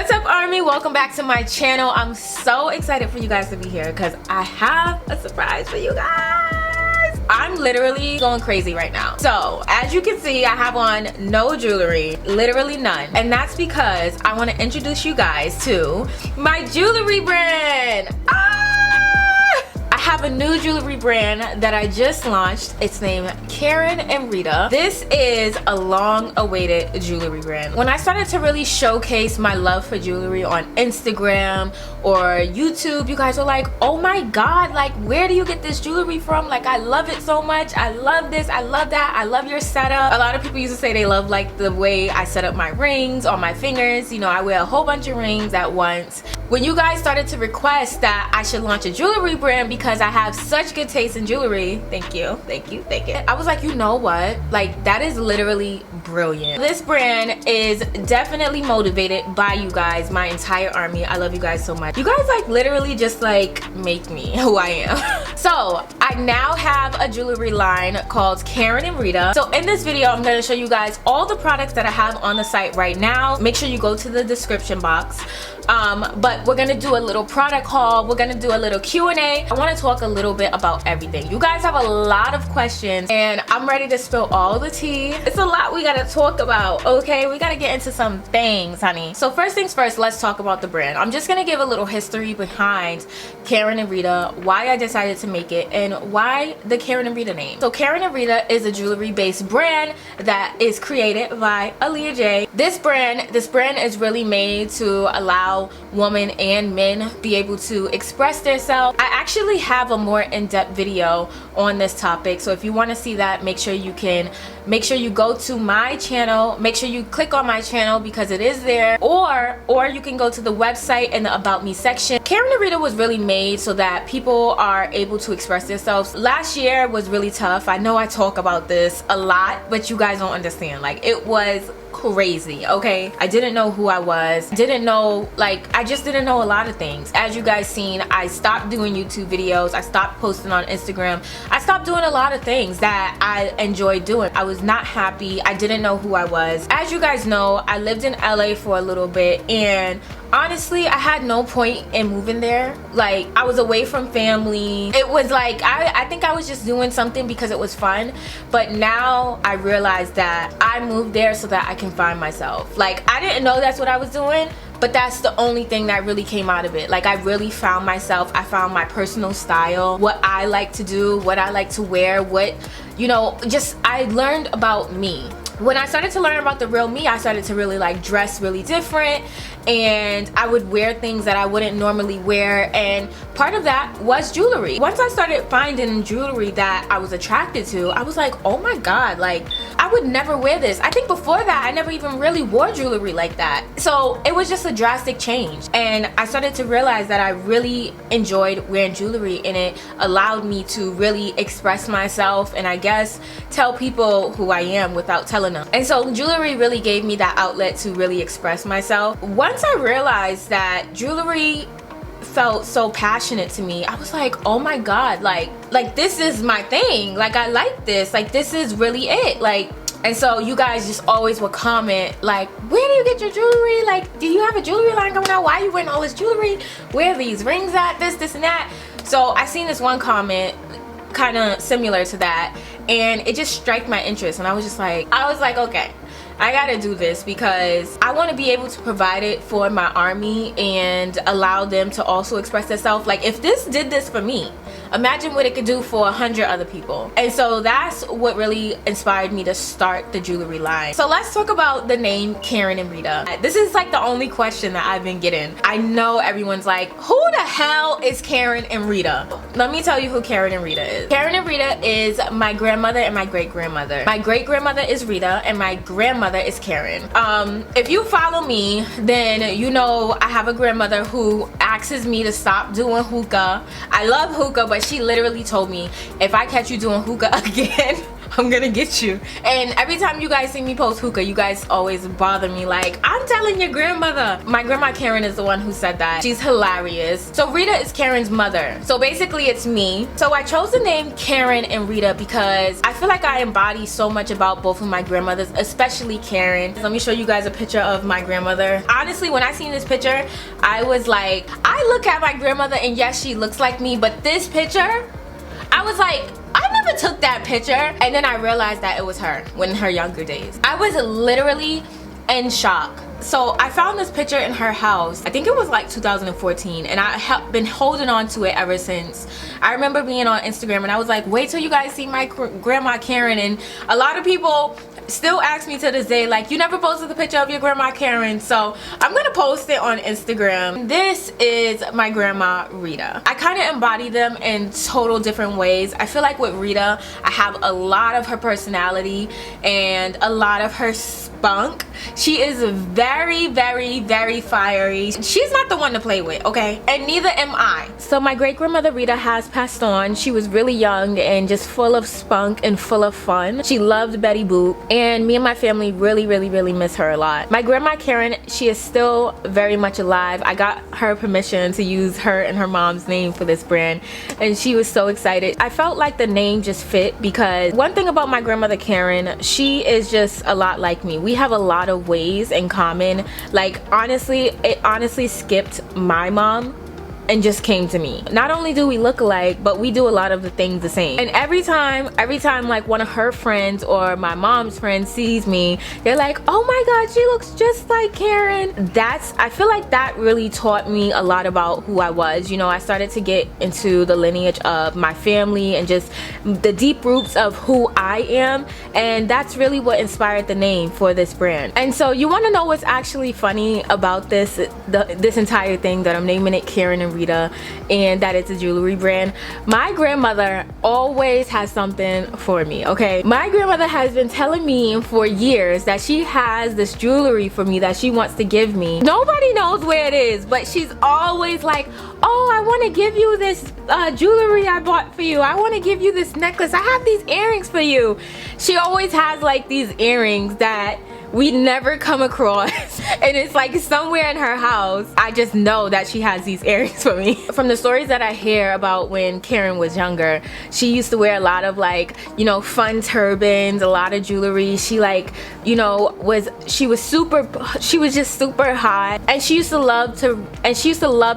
What's up, Army? Welcome back to my channel. I'm so excited for you guys to be here because I have a surprise for you guys. I'm literally going crazy right now. So as you can see, I have on no jewelry, literally none, and that's because I want to introduce you guys to my jewelry brand. I have a new jewelry brand that I just launched. It's named Karen and Rita. This is a long-awaited jewelry brand. When I started to really showcase my love for jewelry on Instagram or YouTube, you guys were like, oh my god, like, where do you get this jewelry from? Like, I love it so much. I love this, I love that, I love your setup. A lot of people used to say they love like the way I set up my rings on my fingers. You know, I wear a whole bunch of rings at once. When you guys started to request that I should launch a jewelry brand because I have such good taste in jewelry, thank you, thank you, thank you. I was like, you know what? Like, that is literally brilliant. This brand is definitely motivated by you guys, my entire army. I love you guys so much. You guys like literally just like make me who I am. So I now have a jewelry line called Karen and Rita. So in this video, I'm going to show you guys all the products that I have on the site right now. Make sure you go to the description box. But we're gonna do a little product haul. We're gonna do a little Q&A. I want to talk a little bit about everything. You guys have a lot of questions and I'm ready to spill all the tea. It's a lot we gotta talk about, okay? We gotta get into some things, honey. So first things first, let's talk about the brand. I'm just gonna give a little history behind Karen and Rita, why I decided to make it, and why the Karen and Rita name. So Karen and Rita is a jewelry based brand that is created by AALIYAHJAY. This brand is really made to allow women and men be able to express themselves. I actually have a more in-depth video on this topic, so if you want to see that, make sure you go to my channel. Make sure you click on my channel because it is there, or you can go to the website in the About Me section. Karen and Rita was really made so that people are able to express themselves. Last year was really tough. I know I talk about this a lot, but you guys don't understand. Like, it was crazy, okay? I didn't know who I was, didn't know, like, I just didn't know a lot of things. As you guys seen, I stopped doing YouTube videos, I stopped posting on Instagram, I stopped doing a lot of things that I enjoyed doing. I was not happy, I didn't know who I was. As you guys know, I lived in LA for a little bit, and honestly, I had no point in moving there. Like, I was away from family. It was like, I think I was just doing something because it was fun. But now I realize that I moved there so that I can find myself. Like, I didn't know that's what I was doing, but that's the only thing that really came out of it. Like, I really found myself. I found my personal style, what I like to do, what I like to wear, what, you know, just I learned about me. When I started to learn about the real me, I started to really like dress really different, and I would wear things that I wouldn't normally wear, and part of that was jewelry. Once I started finding jewelry that I was attracted to, I was like, oh my god, like, I would never wear this. I think before that I never even really wore jewelry like that. So it was just a drastic change, and I started to realize that I really enjoyed wearing jewelry, and it allowed me to really express myself and I guess tell people who I am without telling them. And so jewelry really gave me that outlet to really express myself. Once I realized that jewelry felt so passionate to me, I was like, oh my god, like this is my thing. Like, I like this, like, this is really it. Like, and so you guys just always would comment like, where do you get your jewelry? Like, do you have a jewelry line coming out? Why are you wearing all this jewelry? Where are these rings at? This and that. So I seen this one comment kind of similar to that, and it just struck my interest, and I was like, okay, I gotta do this because I want to be able to provide it for my army and allow them to also express themselves. Like, if this did this for me, imagine what it could do for 100 other people. And so that's what really inspired me to start the jewelry line. So let's talk about the name Karen and Rita. This is like the only question that I've been getting. I know everyone's like, who the hell is Karen and Rita? Let me tell you who Karen and Rita is. Karen and Rita is my grandmother and my great-grandmother. My great-grandmother is Rita and my grandmother is Karen. If you follow me, then you know I have a grandmother who asks me to stop doing hookah. I love hookah, but she literally told me, if I catch you doing hookah again, I'm gonna get you. And every time you guys see me post hookah, you guys always bother me like, I'm telling your grandmother. My grandma Karen is the one who said that. She's hilarious. So Rita is Karen's mother. So basically it's me. So I chose the name Karen and Rita because I feel like I embody so much about both of my grandmothers, especially Karen. Let me show you guys a picture of my grandmother. Honestly, when I seen this picture, I was like, I look at my grandmother and yes, she looks like me, but this picture, I was like, I never took that picture. And then I realized that it was her when in her younger days. I was literally in shock. So I found this picture in her house. I think it was like 2014, and I have been holding on to it ever since. I remember being on Instagram and I was like, wait till you guys see my grandma Karen. And a lot of people still ask me to this day, like, you never posted the picture of your grandma Karen. So I'm gonna post it on Instagram. This is my grandma Rita. I kind of embody them in total different ways. I feel like with Rita, I have a lot of her personality and a lot of her spunk. She is very, very, very fiery. She's not the one to play with, okay? And neither am I. So my great grandmother Rita has passed on. She was really young and just full of spunk and full of fun. She loved Betty Boop, and me and my family really, really, really miss her a lot. My grandma Karen, she is still very much alive. I got her permission to use her and her mom's name for this brand, and she was so excited. I felt like the name just fit because one thing about my grandmother Karen, she is just a lot like me. We have a lot of ways in common. Like, honestly, it honestly skipped my mom and just came to me. Not only do we look alike, but we do a lot of the things the same. And every time like one of her friends or my mom's friends sees me, they're like, oh my god, she looks just like Karen. I feel like that really taught me a lot about who I was. You know, I started to get into the lineage of my family and just the deep roots of who I am, and that's really what inspired the name for this brand. And so you want to know what's actually funny about this entire thing, that I'm naming it Karen and Rita, and that it's a jewelry brand. My grandmother always has something for me, okay? My grandmother has been telling me for years that she has this jewelry for me that she wants to give me. Nobody knows where it is, but she's always like, oh, I want to give you this jewelry I bought for you. I want to give you this necklace. I have these earrings for you. She always has like these earrings that we never come across, and it's like somewhere in her house. I just know that she has these earrings for me. From the stories that I hear about when Karen was younger, she used to wear a lot of, like, you know, fun turbans, a lot of jewelry. She, like, you know, she was just super hot, and she used to love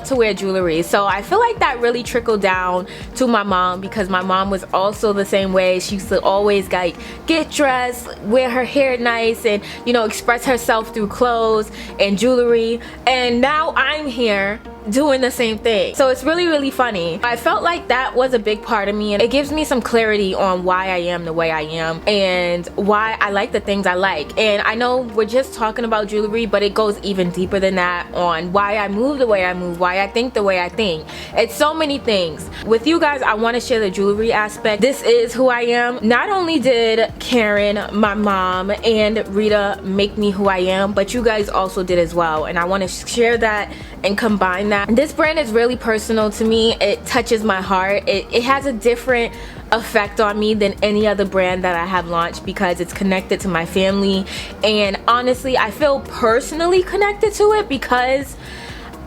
to wear jewelry. So I feel like that really trickled down to my mom, because my mom was also the same way. She used to always like get dressed, wear her hair nice, and, you know, express herself through clothes and jewelry. And now I'm here doing the same thing. So it's really, really funny. I felt like that was a big part of me, and it gives me some clarity on why I am the way I am and why I like the things I like. And I know we're just talking about jewelry, but it goes even deeper than that, on why I move the way I move, why I think the way I think. It's so many things. With you guys, I want to share the jewelry aspect. This is who I am. Not only did Karen, my mom, and Rita make me who I am, but you guys also did as well, and I want to share that and combine that. This brand is really personal to me. It touches my heart. It has a different effect on me than any other brand that I have launched, because it's connected to my family, and honestly I feel personally connected to it because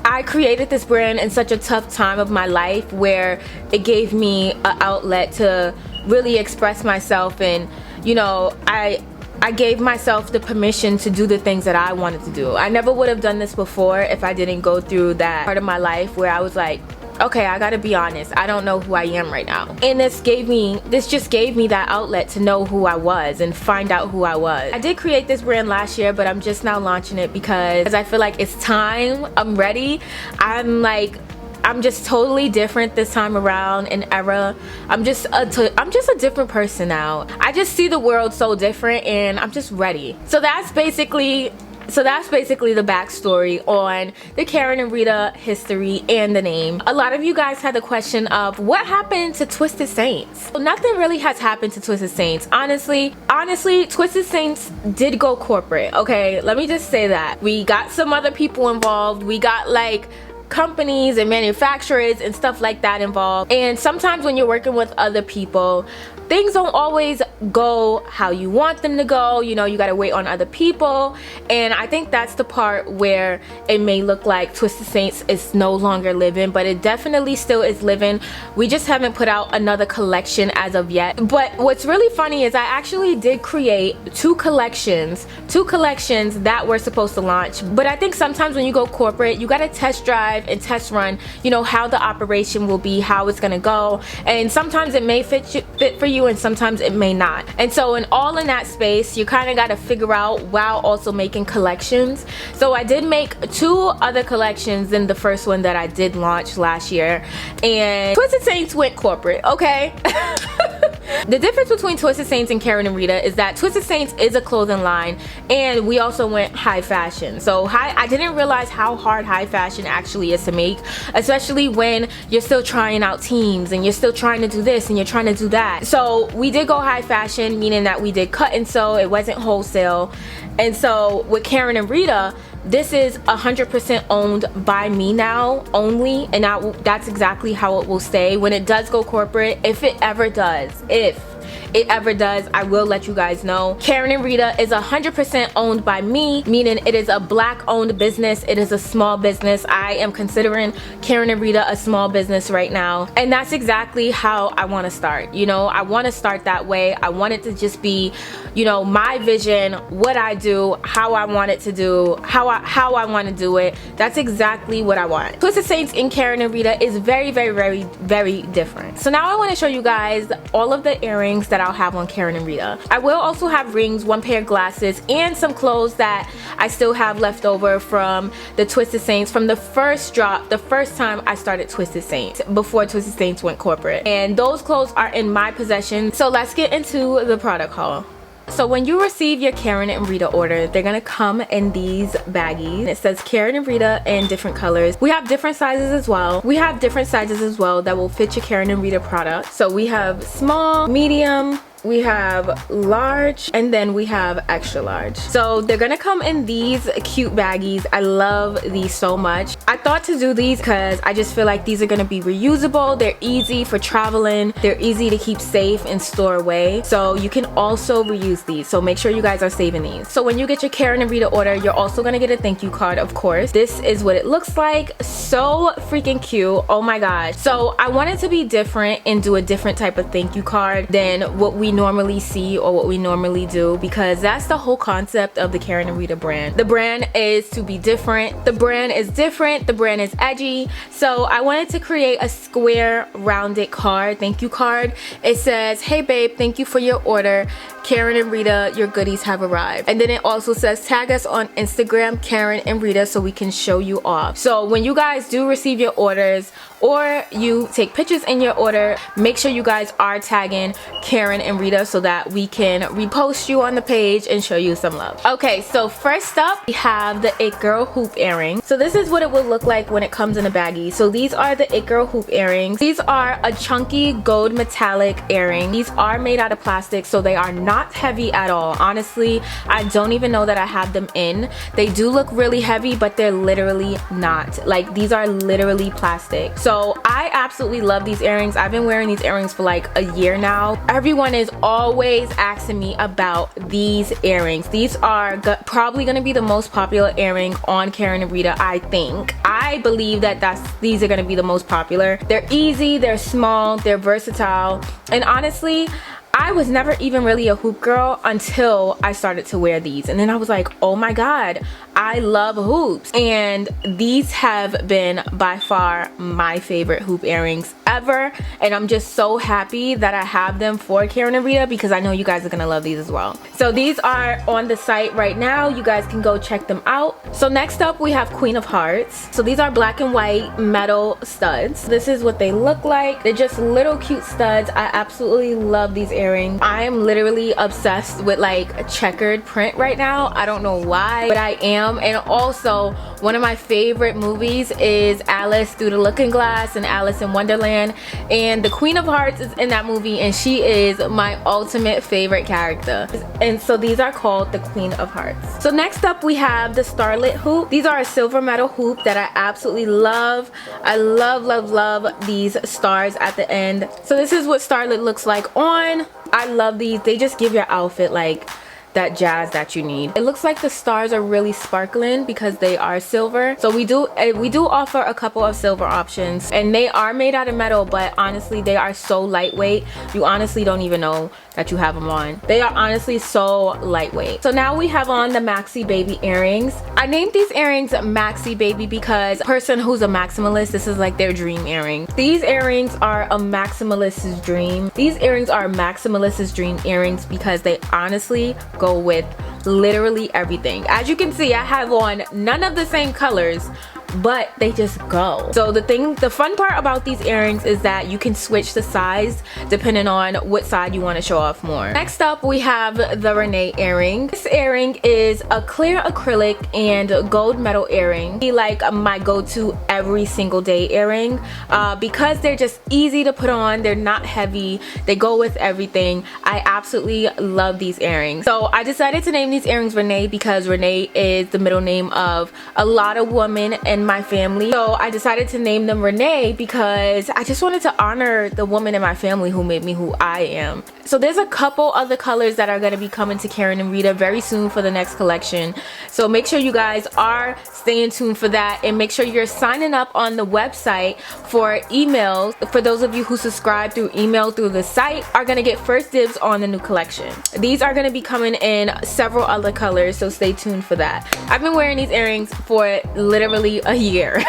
I created this brand in such a tough time of my life, where it gave me an outlet to really express myself. And, you know, I gave myself the permission to do the things that I wanted to do. I never would have done this before if I didn't go through that part of my life where I was like, okay, I gotta be honest, I don't know who I am right now. And this just gave me that outlet to know who I was and find out who I was. I did create this brand last year, but I'm just now launching it because I feel like it's time. I'm ready. I'm just totally different this time around in era. I'm just a different person now. I just see the world so different, and I'm just ready. So that's basically the backstory on the Karen and Rita history and the name. A lot of you guys had the question of what happened to Twisted Saints. Well, nothing really has happened to Twisted Saints. Honestly, Twisted Saints did go corporate, okay? Let me just say that. We got some other people involved. We got like companies and manufacturers and stuff like that involved. And sometimes when you're working with other people, things don't always go how you want them to go. You know, you gotta wait on other people. And I think that's the part where it may look like Twisted Saints is no longer living, but it definitely still is living. We just haven't put out another collection as of yet. But what's really funny is I actually did create two collections that were supposed to launch. But I think sometimes when you go corporate, you gotta test drive and test run, you know, how the operation will be, how it's gonna go. And sometimes it may fit for you and sometimes it may not. And so in that space, you kind of got to figure out while also making collections. So I did make two other collections than the first one that I did launch last year, and Twisted Saints went corporate, okay? The difference between Twisted Saints and Karen and Rita is that Twisted Saints is a clothing line, and we also went high fashion. So I didn't realize how hard high fashion actually is to make, especially when you're still trying out teams and you're still trying to do this and you're trying to do that. So we did go high fashion, meaning that we did cut and sew. It wasn't wholesale. And so with Karen and Rita, this is 100% owned by me now only, and that's exactly how it will stay. When it does go corporate, if it ever does, I will let you guys know. Karen and Rita is 100% owned by me, meaning it is a black owned business. It is a small business. I am considering Karen and Rita a small business right now, and that's exactly how I want to start. You know, I want to start that way. I want it to just be, you know, my vision, what I do, how I want it to do, how I want to do it. That's exactly what I want. Twisted Saints in Karen and Rita is very, very, very, very different. So now I want to show you guys all of the earrings that I'll have on Karen and Rita. I will also have rings, one pair of glasses, and some clothes that I still have left over from the Twisted Saints from the first drop, the first time I started Twisted Saints, before Twisted Saints went corporate. And those clothes are in my possession. So let's get into the product haul. So when you receive your Karen and Rita order, they're gonna come in these baggies. It says Karen and Rita in different colors. We have different sizes as well. That will fit your Karen and Rita product. So we have small, medium, we have large, and then we have extra large. So they're gonna come in these cute baggies. I love these so much. I thought to do these because I just feel like these are gonna be reusable. They're easy for traveling. They're easy to keep safe and store away. So you can also reuse these. So make sure you guys are saving these. So when you get your Karen and Rita order, you're also gonna get a thank you card, of course. This is what it looks like. So freaking cute. Oh my god. So I wanted to be different and do a different type of thank you card than what we normally see or what we normally do, because that's the whole concept of the Karen and Rita brand. The brand is to be different. The brand is different. The brand is edgy. So I wanted to create a square rounded card, thank you card. It says, hey babe, thank you for your order. Karen and Rita, your goodies have arrived. And then it also says tag us on Instagram, Karen and Rita, so we can show you off. So when you guys do receive your orders or you take pictures in your order, make sure you guys are tagging Karen and Rita so that we can repost you on the page and show you some love. Okay, so first up we have the It Girl hoop earring. So this is what it will look like when it comes in a baggie. So these are the It Girl hoop earrings. These are a chunky gold metallic earring. These are made out of plastic, so they are not heavy at all. Honestly, I don't even know that I have them in. They do look really heavy, but they're literally not. Like, these are literally plastic. So I absolutely love these earrings. I've been wearing these earrings for like a year now. Everyone is always asking me about these earrings. These are probably gonna be the most popular earring on Karen and Rita, I think. I believe that these are gonna be the most popular. They're easy, they're small, they're versatile, and honestly, I was never even really a hoop girl until I started to wear these, and then I was like, oh my god, I love hoops. And these have been by far my favorite hoop earrings ever, and I'm just so happy that I have them for Karen and Rita because I know you guys are gonna love these as well. So these are on the site right now. You guys can go check them out. So next up we have Queen of Hearts. So these are black and white metal studs. This is what they look like. They're just little cute studs. I absolutely love these earrings. earring. I am literally obsessed with like checkered print right now. I don't know why, but I am. And also one of my favorite movies is Alice Through the Looking Glass and Alice in Wonderland, and the Queen of Hearts is in that movie, and she is my ultimate favorite character. And so these are called the Queen of Hearts. So next up we have the Starlit hoop. These are a silver metal hoop that I absolutely love. I love these stars at the end. So this is what Starlit looks like on. I love these. They just give your outfit like that jazz that you need. It looks like the stars are really sparkling because they are silver. So we do offer a couple of silver options, and they are made out of metal, but honestly they are so lightweight, you honestly don't even know that you have them on. They are honestly so lightweight. So now we have on the Maxi Baby earrings. I named these earrings Maxi Baby because a person who's a maximalist, this is like their dream earring. These earrings are a maximalist's dream. These earrings are a maximalist's dream earrings because they honestly go with literally everything. As you can see, I have on none of the same colors, but they just go. So the fun part about these earrings is that you can switch the size depending on what side you want to show off more. Next up we have the Renee earring. This earring is a clear acrylic and gold metal earring. Like my go-to every single day earring because they're just easy to put on, they're not heavy, they go with everything. I absolutely love these earrings. So I decided to name these earrings Renee because Renee is the middle name of a lot of women in my family. So I decided to name them Renee because I just wanted to honor the woman in my family who made me who I am. So there's a couple other colors that are going to be coming to Karen and Rita very soon for the next collection. So make sure you guys are staying tuned for that, and make sure you're signing up on the website for emails. For those of you who subscribe through email through the site are going to get first dibs on the new collection. These are going to be coming in several other colors, so stay tuned for that. I've been wearing these earrings for literally a year.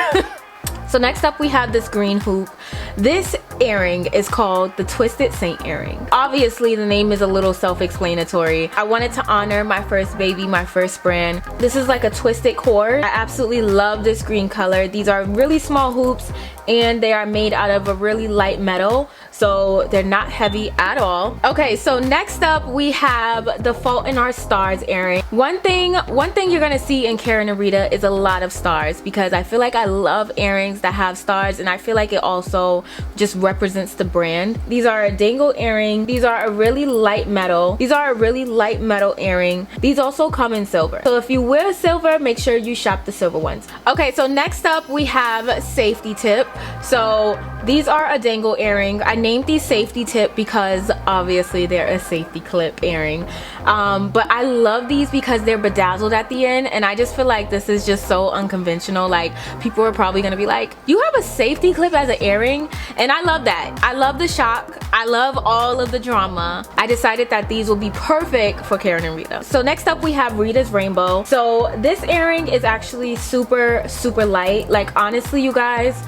So next up we have this green hoop. This earring is called the Twisted Saint earring. Obviously the name is a little self-explanatory. I wanted to honor my first baby, my first brand. This is like a twisted cord. I absolutely love this green color. These are really small hoops and they are made out of a really light metal, so they're not heavy at all. Okay, so next up we have the Fault in Our Stars earring. One thing you're gonna see in Karen and Rita is a lot of stars, because I feel like I love earrings that have stars, and I feel like it also just represents the brand. These are a dangle earring. These are a really light metal. These are a really light metal earring. These also come in silver. So if you wear silver, make sure you shop the silver ones. Okay, so next up we have Safety Tip. So these are a dangle earring. I named these Safety Tip because obviously they're a safety clip earring. But I love these because they're bedazzled at the end, and I just feel like this is just so unconventional. Like, people are probably gonna be like, you have a safety clip as an earring? And I love that. I love the shock. I love all of the drama. I decided that these will be perfect for Karen and Rita. So next up we have Rita's Rainbow. So this earring is actually super light. Like, honestly you guys,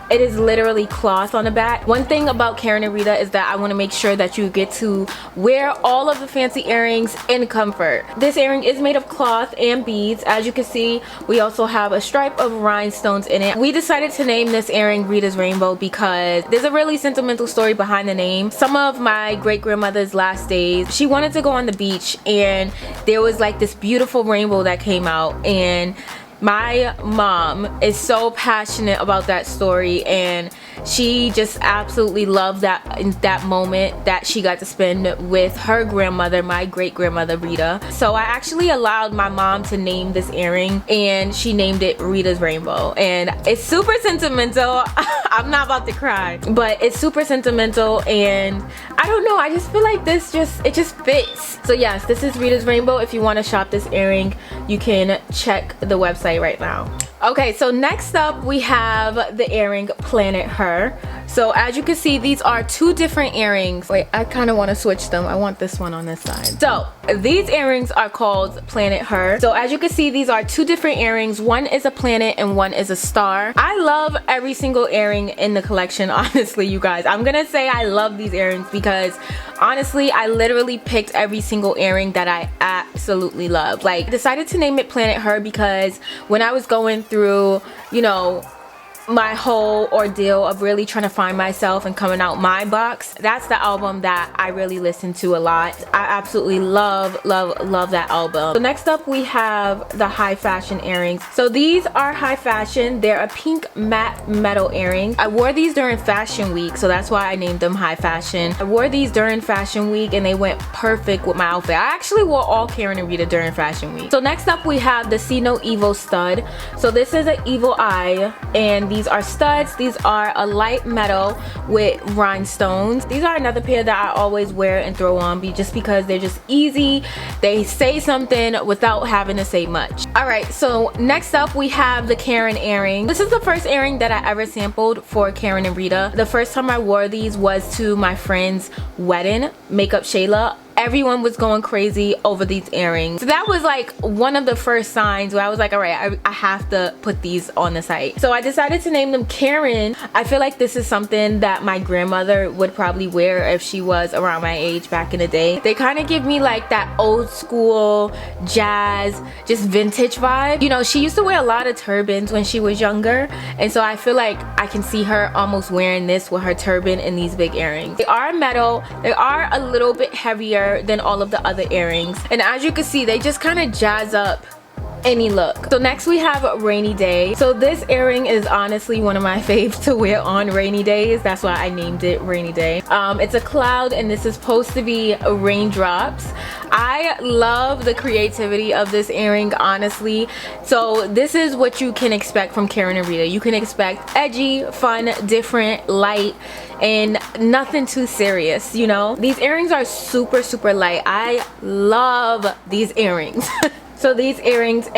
it is literally cloth on the back. One thing about Karen and Rita is that I want to make sure that you get to wear all of the fancy earrings in comfort. This earring is made of cloth and beads. As you can see, we also have a stripe of rhinestones in it. We decided to name this earring Rita's Rainbow because there's a really sentimental story behind the name. Some of my great-grandmother's last days, she wanted to go on the beach, and there was like this beautiful rainbow that came out, and my mom is so passionate about that story, and she just absolutely loved that moment that she got to spend with her grandmother, my great-grandmother Rita. So I actually allowed my mom to name this earring, and she named it Rita's Rainbow, and it's super sentimental. I'm not about to cry, but it's super sentimental, and I don't know, I just feel like it just fits. So yes, this is Rita's Rainbow. If you want to shop this earring, you can check the website right now. Okay, so next up we have the earring Planet Her. So as you can see, these are two different earrings. Wait, I kind of want to switch them. I want this one on this side. So these earrings are called Planet Her. So as you can see, these are two different earrings. One is a planet and one is a star. I love every single earring in the collection, honestly, you guys. I'm gonna say I love these earrings because honestly, I literally picked every single earring that I absolutely love. Like, I decided to name it Planet Her because when I was going through, you know, my whole ordeal of really trying to find myself and coming out my box, that's the album that I really listen to a lot. I absolutely love that album. So next up we have the high fashion earrings. So these are high fashion. They're a pink matte metal earring. I wore these during fashion week, so that's why I named them high fashion. I wore these during fashion week and they went perfect with my outfit. I actually wore all Karen and Rita during fashion week. So next up we have the See No Evil stud. So this is an evil eye, and these are studs. These are a light metal with rhinestones. These are another pair that I always wear and throw on just because they're just easy. They say something without having to say much. Alright, so next up we have the Karen earring. This is the first earring that I ever sampled for Karen and Rita. The first time I wore these was to my friend's wedding, Makeup Shayla. Everyone was going crazy over these earrings. So that was like one of the first signs where I was like, all right, I have to put these on the site. So I decided to name them Karen. I feel like this is something that my grandmother would probably wear if she was around my age back in the day. They kind of give me like that old school jazz, just vintage vibe. You know, she used to wear a lot of turbans when she was younger, and so I feel like I can see her almost wearing this with her turban and these big earrings. They are metal. They are a little bit heavier than all of the other earrings, and as you can see, they just kind of jazz up any look. So next we have Rainy Day. So this earring is honestly one of my faves to wear on rainy days. That's why I named it Rainy Day. It's a cloud and this is supposed to be raindrops. I love the creativity of this earring, honestly. So this is what you can expect from Karen and Rita. You can expect edgy, fun, different, light, and nothing too serious, you know? These earrings are super light. I love these earrings. So these earrings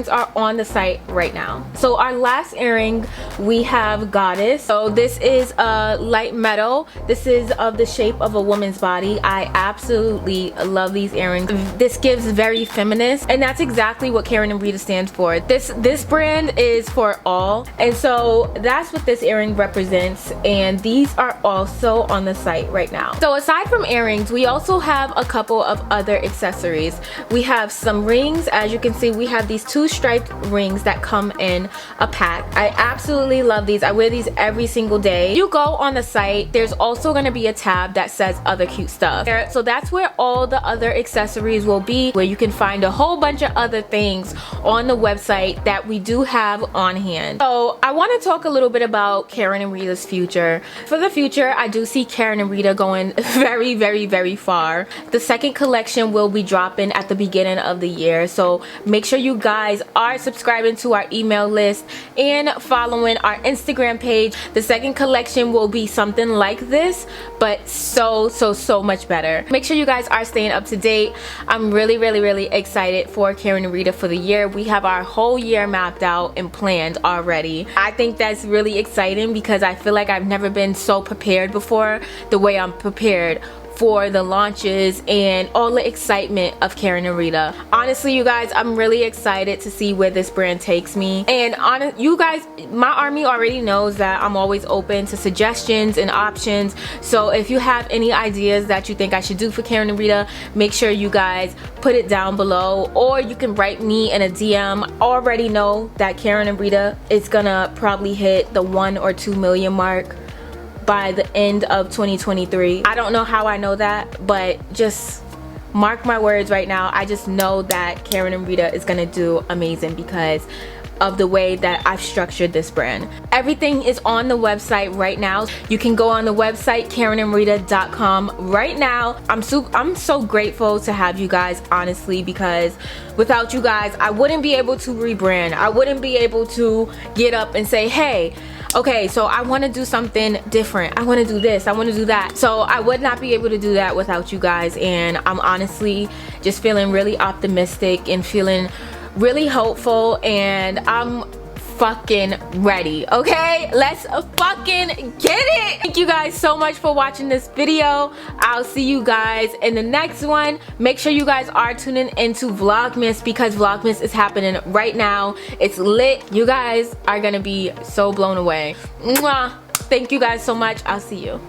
are on the site right now. So our last earring, we have Goddess. So this is a light metal. This is of the shape of a woman's body. I absolutely love these earrings. This gives very feminist, and that's exactly what Karen and Rita stands for. This brand is for all, and so that's what this earring represents, and these are also on the site right now. So aside from earrings, we also have a couple of other accessories. We have some rings. As you can see, we have these 2 striped rings that come in a pack. I absolutely love these. I wear these every single day. You go on the site, there's also going to be a tab that says other cute stuff. So that's where all the other accessories will be, where you can find a whole bunch of other things on the website that we do have on hand. So I want to talk a little bit about Karen and Rita's future. For the future, I do see Karen and Rita going very far. The second collection will be dropping at the beginning of the year. So make sure you guys are subscribing to our email list and following our Instagram page. The second collection will be something like this, but so much better. Make sure you guys are staying up to date. I'm really excited for Karen and Rita for the year. We have our whole year mapped out and planned already. I think that's really exciting because I feel like I've never been so prepared before the way I'm prepared for the launches and all the excitement of Karen and Rita. Honestly, you guys, I'm really excited to see where this brand takes me. And you guys, my army already knows that I'm always open to suggestions and options. So if you have any ideas that you think I should do for Karen and Rita, make sure you guys put it down below, or you can write me in a DM. I already know that Karen and Rita is gonna probably hit the 1 or 2 million mark by the end of 2023. I don't know how I know that, but just mark my words right now. I just know that Karen and Rita is gonna do amazing because of the way that I've structured this brand. Everything is on the website right now. You can go on the website karenandrita.com right now. I'm so grateful to have you guys, honestly, because without you guys, I wouldn't be able to rebrand. I wouldn't be able to get up and say, hey, okay, so I want to do something different. I want to do this. I want to do that. So I would not be able to do that without you guys. And I'm honestly just feeling really optimistic and feeling really hopeful. And I'm fucking ready. Okay, let's fucking get it. Thank you guys so much for watching this video. I'll see you guys in the next one. Make sure you guys are tuning into Vlogmas because Vlogmas is happening right now. It's lit. You guys are gonna be so blown away. Mwah. Thank you guys so much. I'll see you.